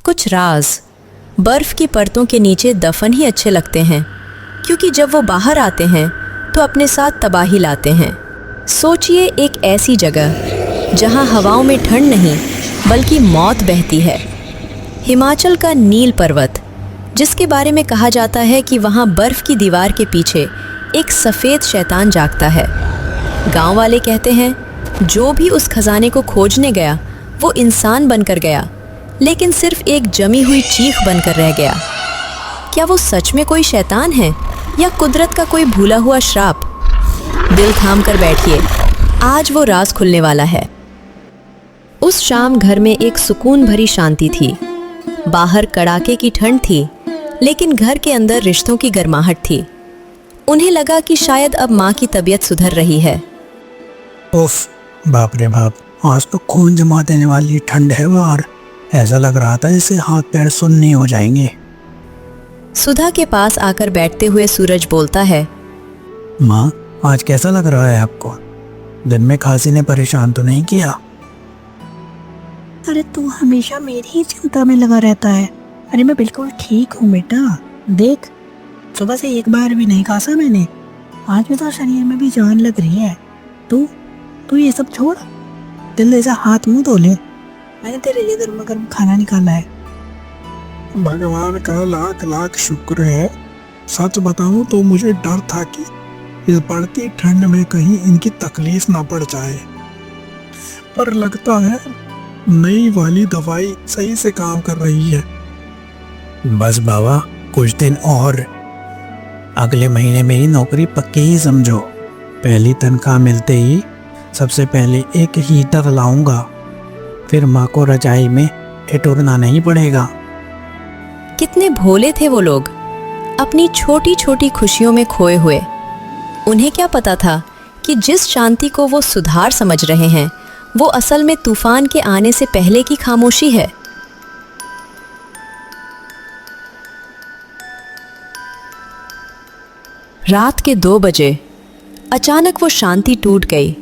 कुछ राज बर्फ की परतों के नीचे दफन ही अच्छे लगते हैं, क्योंकि जब वो बाहर आते हैं तो अपने साथ तबाही लाते हैं। सोचिए एक ऐसी जगह जहां हवाओं में ठंड नहीं बल्कि मौत बहती है। हिमाचल का नील पर्वत, जिसके बारे में कहा जाता है कि वहां बर्फ की दीवार के पीछे एक सफ़ेद शैतान जागता है। गांव वाले कहते हैं जो भी उस खजाने को खोजने गया वो इंसान बनकर गया, लेकिन सिर्फ एक जमी हुई चीख बनकर रह गया। क्या वो सच में कोई शैतान है या कुदरत का कोई भूला हुआ श्राप? दिल थाम कर बैठिए, आज वो राज खुलने वाला है। उस शाम घर में एक सुकून भरी शांति थी। बाहर कड़ाके की ठंड थी, लेकिन घर के अंदर रिश्तों की गर्माहट थी। उन्हें लगा कि शायद अब माँ की तबीयत सुधर रही है। उफ, बाप रे बाप, आज तो खून जमा देने वाली ठंड है बाहर। ऐसा लग रहा था जैसे हाथ पैर सुन्नी हो जाएंगे। सुधा के पास आकर बैठते हुए सूरज बोलता है, माँ, आज कैसा लग रहा है आपको? दिन में खांसी ने परेशान तो नहीं किया? अरे तू हमेशा मेरी ही चिंता में लगा रहता है। अरे मैं बिल्कुल ठीक हूँ बेटा। देख, सुबह से एक बार भी नहीं खांसा मैंने। आज भी तो शरीर में भी जान लग रही है। तू ये सब छोड़, जल्दी से हाथ मुंह धो ले। मैंने तेरे लिए गर्मा गर्म खाना निकाला है। भगवान का लाख लाख शुक्र है। सच बताऊं तो मुझे डर था कि इस बढ़ती ठंड में कहीं इनकी तकलीफ ना पड़ जाए, पर लगता है नई वाली दवाई सही से काम कर रही है। बस बाबा, कुछ दिन और। अगले महीने मेरी नौकरी पक्की ही समझो। पहली तनख्वाह मिलते ही सबसे पहले एक हीटर लाऊंगा, फिर माँ को रजाई में ठिठुरना नहीं पड़ेगा। कितने भोले थे वो लोग, अपनी छोटी छोटी खुशियों में खोए हुए। उन्हें क्या पता था कि जिस शांति को वो सुधार समझ रहे हैं वो असल में तूफान के आने से पहले की खामोशी है। रात के 2 बजे अचानक वो शांति टूट गई।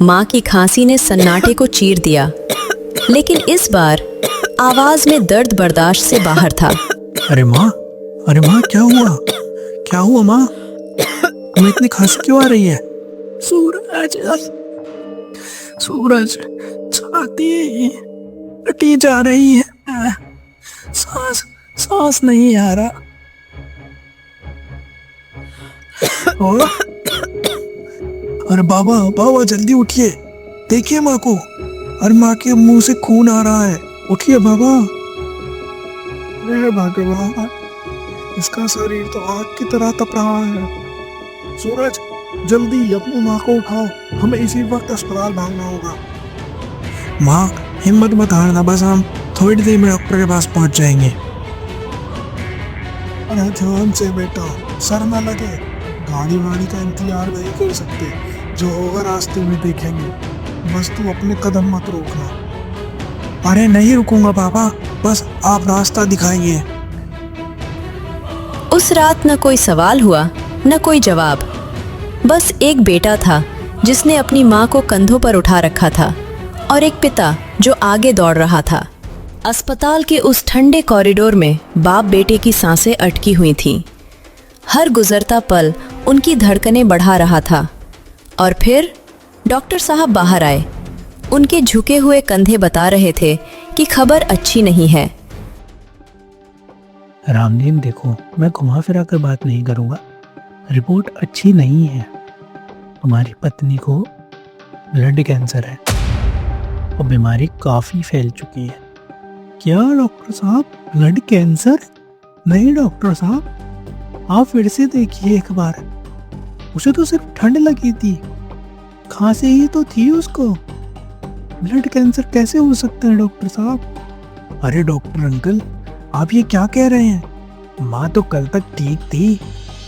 माँ की खांसी ने सन्नाटे को चीर दिया, लेकिन इस बार आवाज में दर्द बर्दाश्त से बाहर था। अरे माँ, क्या हुआ? क्या हुआ माँ? तुम्हें इतनी खांसी क्यों आ रही है? सूरज, छाती कटी जा रही है। सांस नहीं आ रहा। अरे बाबा जल्दी उठिए, देखिए माँ को। अरे माँ के मुंह से खून आ रहा है, उठिए बाबा। अरे भगवान, इसका शरीर तो आग की तरह तप रहा है। सूरज, जल्दी अपनी माँ को उठाओ, हमें इसी वक्त अस्पताल भागना होगा। माँ, हिम्मत मत हारना, बस हम थोड़ी देर में डॉक्टर के पास पहुँच जाएंगे। अरे ध्यान से बेटा, सर न लगे। गाड़ी वाड़ी का इंतजार नहीं कर सकते, जो होगा रास्ते में देखेंगे। बस तू अपने कदम मत रोकना। अरे नहीं रुकूंगा पापा, बस आप रास्ता दिखाइए। उस रात न कोई सवाल हुआ न कोई जवाब। बस एक बेटा था जिसने अपनी माँ को कंधों पर उठा रखा था, और एक पिता जो आगे दौड़ रहा था। अस्पताल के उस ठंडे कॉरिडोर में बाप बेटे की सांसें अटकी हुई थीं। हर गुजरता पल उनकी धड़कनें बढ़ा रहा था। और फिर डॉक्टर साहब बाहर आए। उनके झुके हुए कंधे बता रहे थे कि खबर अच्छी नहीं है। रामदीन, देखो, मैं घुमा फिरा कर बात नहीं करूँगा। रिपोर्ट अच्छी नहीं है। तुम्हारी पत्नी को ब्लड कैंसर है और बीमारी काफ़ी फैल चुकी है। क्या डॉक्टर साहब, ब्लड कैंसर? नहीं डॉक्टर साहब, आप फिर से देखिए एक बार। उसे तो सिर्फ ठंड लगी थी, खांसी ही तो थी उसको। ब्लड कैंसर कैसे हो सकता है डॉक्टर साहब? अरे डॉक्टर अंकल, आप ये क्या कह रहे हैं? माँ तो कल तक ठीक थी,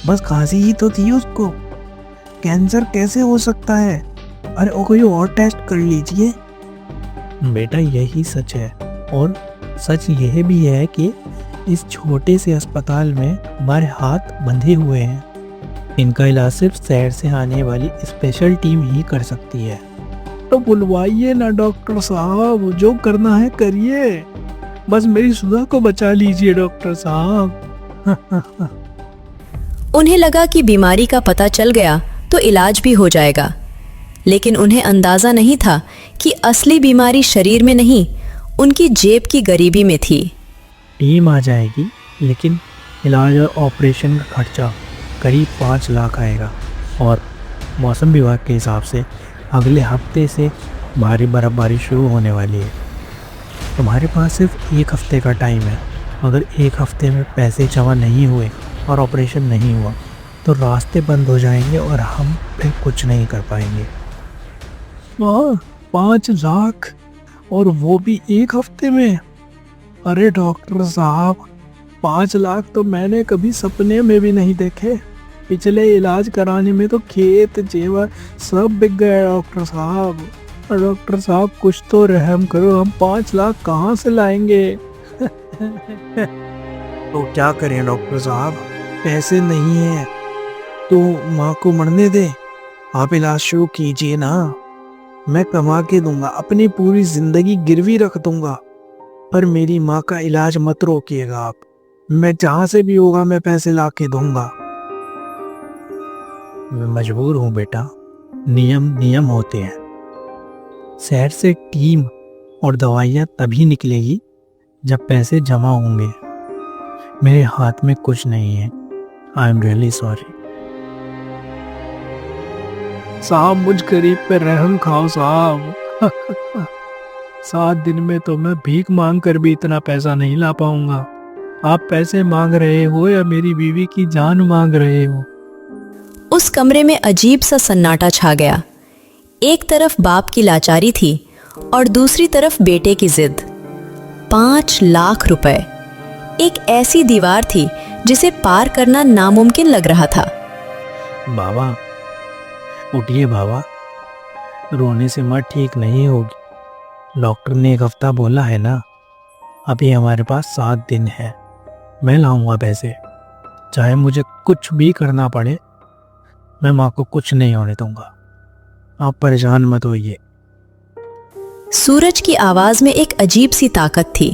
बस खांसी ही तो थी उसको। कैंसर कैसे हो सकता है? अरे कोई और टेस्ट कर लीजिए। बेटा, यही सच है, और सच यह भी है कि इस छोटे से अस्पताल में हमारे हाथ बंधे हुए हैं। इनका इलाज सिर्फ शहर से आने वाली स्पेशल टीम ही कर सकती है। तो बुलवाइए ना डॉक्टर साहब, जो करना है करिए। बस मेरी सुधा को बचा लीजिए डॉक्टर साहब। उन्हें लगा कि बीमारी का पता चल गया तो इलाज भी हो जाएगा, लेकिन उन्हें अंदाजा नहीं था कि असली बीमारी शरीर में नहीं, उनकी जेब की गरीबी में थी। टीम आ जाएगी, लेकिन इलाज और ऑपरेशन का खर्चा करीब 5 लाख आएगा। और मौसम विभाग के हिसाब से अगले हफ्ते से भारी बर्फबारी शुरू होने वाली है। तुम्हारे पास सिर्फ 1 हफ्ते का टाइम है। अगर 1 हफ्ते में पैसे जमा नहीं हुए और ऑपरेशन नहीं हुआ तो रास्ते बंद हो जाएंगे और हम फिर कुछ नहीं कर पाएंगे। 5 लाख, और वो भी 1 हफ्ते में? अरे डॉक्टर साहब, 5 लाख तो मैंने कभी सपने में भी नहीं देखे। पिछले इलाज कराने में तो खेत जेवर सब बिक गए। डॉक्टर साहब कुछ तो रहम करो, हम 5 लाख कहाँ से लाएंगे? तो क्या करें डॉक्टर साहब, पैसे नहीं हैं तो माँ को मरने दे। आप इलाज शुरू कीजिए ना, मैं कमा के दूंगा, अपनी पूरी जिंदगी गिरवी रख दूंगा, पर मेरी माँ का इलाज मत रोकिएगा आप। मैं जहाँ से भी होगा मैं पैसे ला के दूंगा। मैं मजबूर हूँ बेटा, नियम होते हैं। शहर से टीम और दवाइयाँ तभी निकलेगी जब पैसे जमा होंगे। मेरे हाथ में कुछ नहीं है। I am really sorry. साहब मुझ गरीब पे रहम खाओ साहब। 7 दिन में तो मैं भीख मांग कर भी इतना पैसा नहीं ला पाऊंगा। आप पैसे मांग रहे हो या मेरी बीवी की जान मांग रहे हो? उस कमरे में अजीब सा सन्नाटा छा गया। एक तरफ बाप की लाचारी थी और दूसरी तरफ बेटे की जिद। 5 लाख रुपए, एक ऐसी दीवार थी जिसे पार करना नामुमकिन लग रहा था। बाबा उठिए बाबा, रोने से माँ ठीक नहीं होगी। डॉक्टर ने 1 हफ्ता बोला है ना, अभी हमारे पास 7 दिन है। मैं लाऊंगा पैसे, चाहे मुझे कुछ भी करना पड़े। मैं माँ को कुछ नहीं होने दूंगा, आप परेशान मत होइए। सूरज की आवाज में एक अजीब सी ताकत थी।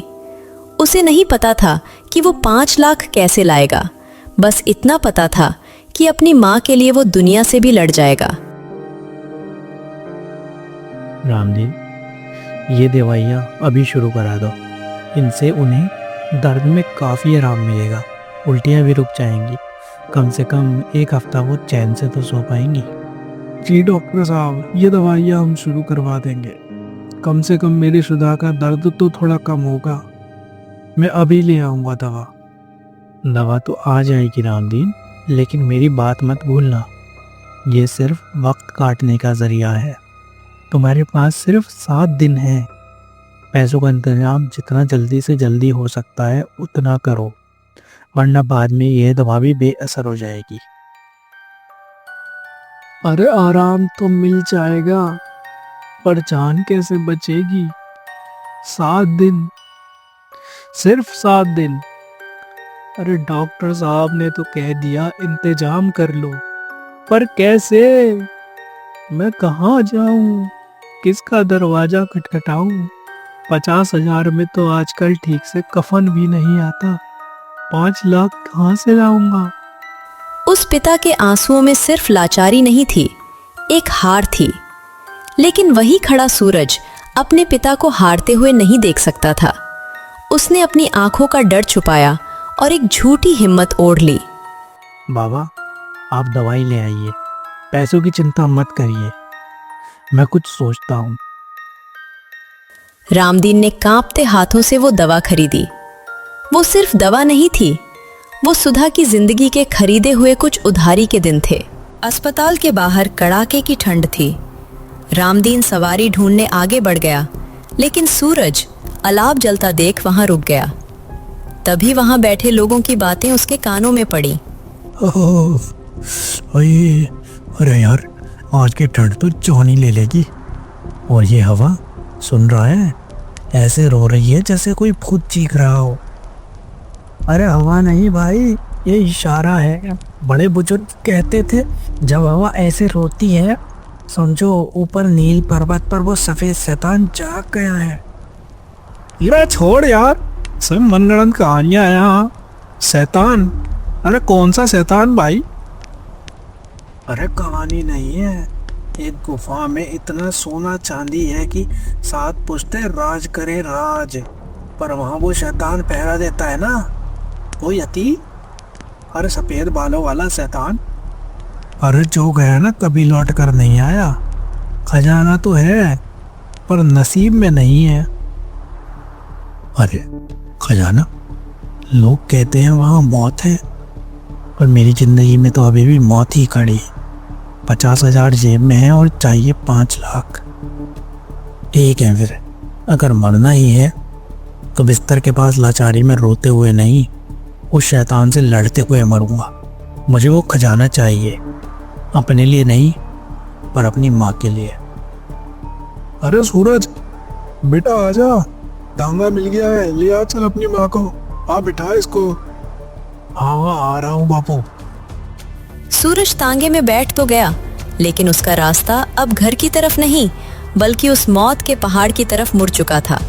उसे नहीं पता था कि वो 5 लाख कैसे लाएगा, बस इतना पता था कि अपनी माँ के लिए वो दुनिया से भी लड़ जाएगा। रामदीन, ये दवाइयाँ अभी शुरू करा दो, इनसे उन्हें दर्द में काफ़ी आराम मिलेगा। उल्टियाँ भी रुक जाएंगी, कम से कम 1 हफ्ता वो चैन से तो सो पाएंगी। जी डॉक्टर साहब, ये दवाइयाँ हम शुरू करवा देंगे। कम से कम मेरी सुधा का दर्द तो थोड़ा कम होगा। मैं अभी ले आऊँगा दवा। दवा तो आ जाएगी रामदीन, लेकिन मेरी बात मत भूलना, ये सिर्फ वक्त काटने का जरिया है। तुम्हारे पास सिर्फ 7 दिन है। पैसों का इंतजाम जितना जल्दी से जल्दी हो सकता है उतना करो, वरना बाद में यह दवा भी बेअसर हो जाएगी। अरे आराम तो मिल जाएगा, पर जान कैसे बचेगी? 7 दिन, सिर्फ 7 दिन। अरे डॉक्टर साहब ने तो कह दिया इंतजाम कर लो, पर कैसे? मैं कहाँ जाऊं, किसका दरवाजा खटखटाऊं? 50,000 में तो आजकल ठीक से कफन भी नहीं आता। 5 लाख कहाँ से लाऊंगा? उस पिता के आंसुओं में सिर्फ लाचारी नहीं थी, एक हार थी। लेकिन वही खड़ा सूरज अपने पिता को हारते हुए नहीं देख सकता था। उसने अपनी आंखों का डर छुपाया और एक झूठी हिम्मत ओढ़ ली। बाबा, आप दवाई ले आइए, पैसों की चिंता मत करिए, मैं कुछ सोचता हूँ। रामदीन ने कांपते हाथों से वो दवा खरीदी। वो सिर्फ दवा नहीं थी, वो सुधा की जिंदगी के खरीदे हुए कुछ उधारी के दिन थे। अस्पताल के बाहर कड़ाके की ठंड थी। रामदीन सवारी ढूंढने आगे बढ़ गया, लेकिन सूरज अलाव जलता देख वहां रुक गया। तभी वहां बैठे लोगों की बातें उसके कानों में पड़ी। अरे यार, आज की ठंड तो जान ही ले लेगी। और ये हवा सुन रहा है, ऐसे रो रही है जैसे कोई भूत चीख रहा हो। अरे हवा नहीं भाई, ये इशारा है। बड़े बुजुर्ग कहते थे जब हवा ऐसे रोती है समझो ऊपर नील पर्वत पर वो सफेद शैतान जाग गया है। हीरा छोड़ यार, सब मनगढ़ंत कहानियां हैं यहाँ। शैतान? अरे कौन सा शैतान भाई? अरे कहानी नहीं है, एक गुफा में इतना सोना चांदी है कि 7 पुश्ते राज करे राज, पर वहाँ वो शैतान पहरा देता है ना, वो यती। अरे सफेद बालों वाला शैतान। अरे जो गया ना कभी लौट कर नहीं आया। खजाना तो है पर नसीब में नहीं है। अरे खजाना? लोग कहते हैं वहाँ मौत है, पर मेरी जिंदगी में तो अभी भी मौत ही खड़ी है। 50,000 जेब में है और चाहिए 5 लाख। ठीक है फिर, अगर मरना ही है तो बिस्तर के पास लाचारी में रोते हुए नहीं, उस शैतान से लड़ते हुए मरूंगा। मुझे वो खजाना चाहिए, अपने लिए नहीं पर अपनी माँ के लिए। अरे सूरज बेटा आजा, दांगा मिल गया है, ले आ चल अपनी माँ को। आ बिठा इसको। हाँ आ रहा हूँ बापू। सूरज तांगे में बैठ तो गया, लेकिन उसका रास्ता अब घर की तरफ नहीं बल्कि उस मौत के पहाड़ की तरफ मुड़ चुका था।